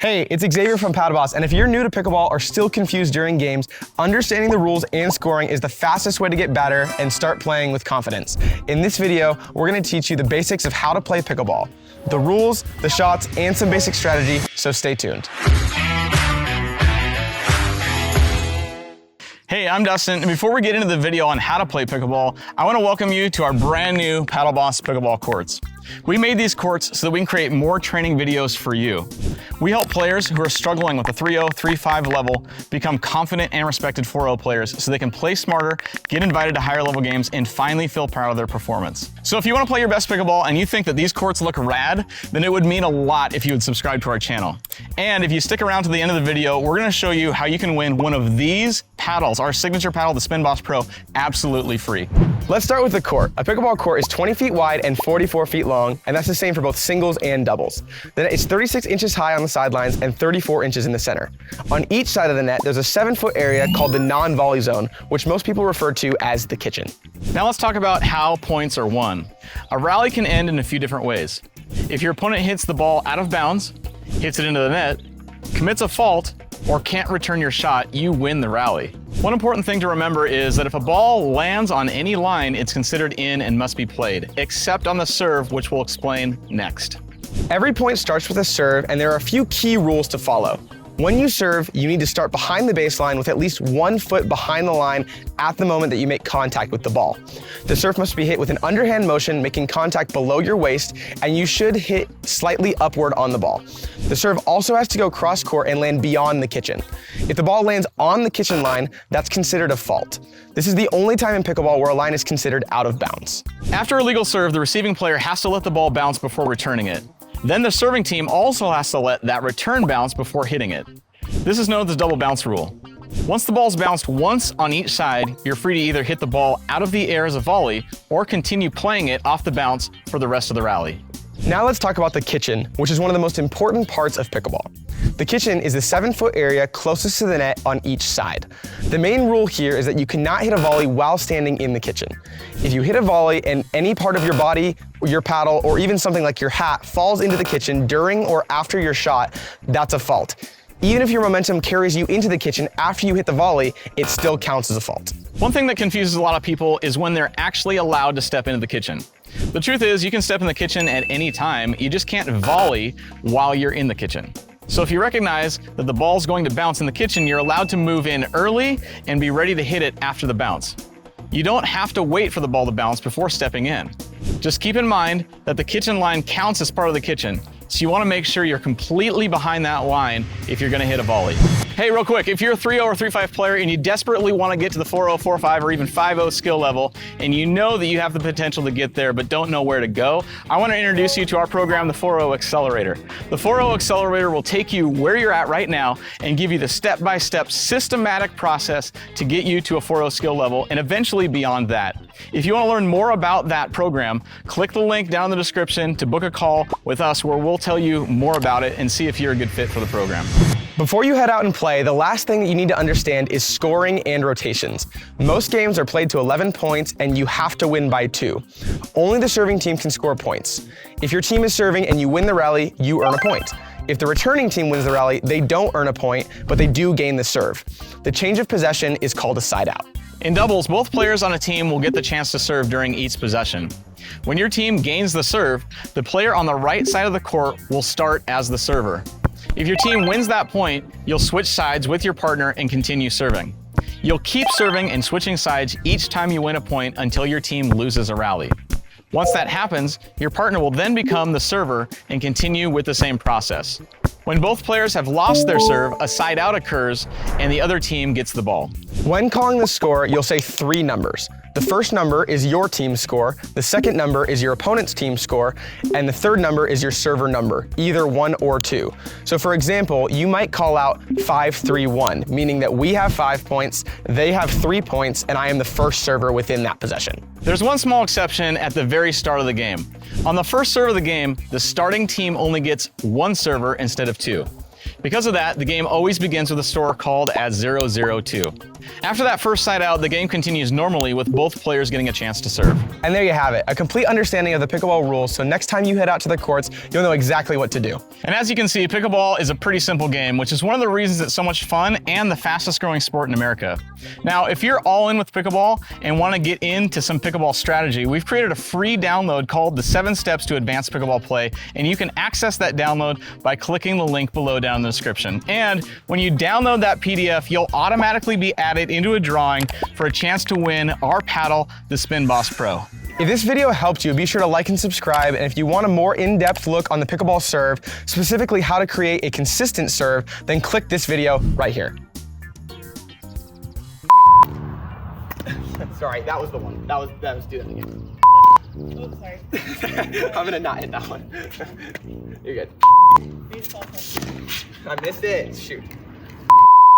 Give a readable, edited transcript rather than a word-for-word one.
Hey, it's Xavier from PaddleBoss, and if you're new to pickleball or still confused during games, understanding the rules and scoring is the fastest way to get better and start playing with confidence. In this video, we're going to teach you the basics of how to play pickleball, the rules, the shots, and some basic strategy, so stay tuned. Hey, I'm Dustin, and before we get into the video on how to play pickleball, I want to welcome you to our brand new PaddleBoss pickleball courts. We made these courts so that we can create more training videos for you. We help players who are struggling with the 3-0, 3-5 level become confident and respected 4-0 players so they can play smarter, get invited to higher level games, and finally feel proud of their performance. So if you want to play your best pickleball and you think that these courts look rad, then it would mean a lot if you would subscribe to our channel. And if you stick around to the end of the video, we're going to show you how you can win one of these paddles, our signature paddle, the Spin Boss Pro, absolutely free. Let's start with the court. A pickleball court is 20 feet wide and 44 feet long, and that's the same for both singles and doubles. Then it's 36 inches high on the sidelines and 34 inches in the center. On each side of the net, there's a 7-foot area called the non-volley zone, which most people refer to as the kitchen. Now let's talk about how points are won. A rally can end in a few different ways. If your opponent hits the ball out of bounds, hits it into the net, commits a fault, or can't return your shot, you win the rally. One important thing to remember is that if a ball lands on any line, it's considered in and must be played, except on the serve, which we'll explain next. Every point starts with a serve, and there are a few key rules to follow. When you serve, you need to start behind the baseline with at least 1 foot behind the line at the moment that you make contact with the ball. The serve must be hit with an underhand motion, making contact below your waist, and you should hit slightly upward on the ball. The serve also has to go cross court and land beyond the kitchen. If the ball lands on the kitchen line, that's considered a fault. This is the only time in pickleball where a line is considered out of bounds. After a legal serve, the receiving player has to let the ball bounce before returning it. Then the serving team also has to let that return bounce before hitting it. This is known as the double bounce rule. Once the ball's bounced once on each side, you're free to either hit the ball out of the air as a volley or continue playing it off the bounce for the rest of the rally. Now let's talk about the kitchen, which is one of the most important parts of pickleball. The kitchen is the 7-foot area closest to the net on each side. The main rule here is that you cannot hit a volley while standing in the kitchen. If you hit a volley and any part of your body, your paddle, or even something like your hat falls into the kitchen during or after your shot, that's a fault. Even if your momentum carries you into the kitchen after you hit the volley, it still counts as a fault. One thing that confuses a lot of people is when they're actually allowed to step into the kitchen. The truth is, you can step in the kitchen at any time, you just can't volley while you're in the kitchen. So if you recognize that the ball's going to bounce in the kitchen, you're allowed to move in early and be ready to hit it after the bounce. You don't have to wait for the ball to bounce before stepping in. Just keep in mind that the kitchen line counts as part of the kitchen, so you want to make sure you're completely behind that line if you're going to hit a volley. Hey, real quick, if you're a 3-0 or 3-5 player and you desperately want to get to the 4-0, 4-5, or even 5-0 skill level, and you know that you have the potential to get there but don't know where to go, I want to introduce you to our program, the 4-0 Accelerator. The 4-0 Accelerator will take you where you're at right now and give you the step-by-step systematic process to get you to a 4-0 skill level and eventually beyond that. If you want to learn more about that program, click the link down in the description to book a call with us where we'll tell you more about it and see if you're a good fit for the program. Before you head out and play, the last thing that you need to understand is scoring and rotations. Most games are played to 11 points and you have to win by 2. Only the serving team can score points. If your team is serving and you win the rally, you earn a point. If the returning team wins the rally, they don't earn a point, but they do gain the serve. The change of possession is called a side out. In doubles, both players on a team will get the chance to serve during each possession. When your team gains the serve, the player on the right side of the court will start as the server. If your team wins that point, you'll switch sides with your partner and continue serving. You'll keep serving and switching sides each time you win a point until your team loses a rally. Once that happens, your partner will then become the server and continue with the same process. When both players have lost their serve, a side out occurs and the other team gets the ball. When calling the score, you'll say 3 numbers. The first number is your team's score, the second number is your opponent's team's score, and the third number is your server number, either 1 or 2. So for example, you might call out 5-3-1, meaning that we have 5 points, they have 3 points, and I am the first server within that possession. There's one small exception at the very start of the game. On the first serve of the game, the starting team only gets 1 server instead of 2. Because of that, the game always begins with a score called as 0-0-2. After that first side out, the game continues normally with both players getting a chance to serve. And there you have it, a complete understanding of the pickleball rules, so next time you head out to the courts, you'll know exactly what to do. And as you can see, pickleball is a pretty simple game, which is one of the reasons it's so much fun and the fastest growing sport in America. Now, if you're all in with pickleball and want to get into some pickleball strategy, we've created a free download called the 7 Steps to Advanced Pickleball Play, and you can access that download by clicking the link below down in the description. And when you download that PDF, you'll automatically be added into a drawing for a chance to win our paddle, the PaddleBoss Pro. If this video helped you, be sure to like and subscribe, and if you want a more in-depth look on the pickleball serve, specifically how to create a consistent serve, then click this video right here. Sorry, that was the one. That was do that again. Oops, sorry. I'm gonna not hit that one. You're good. Baseball. I missed it. Shoot.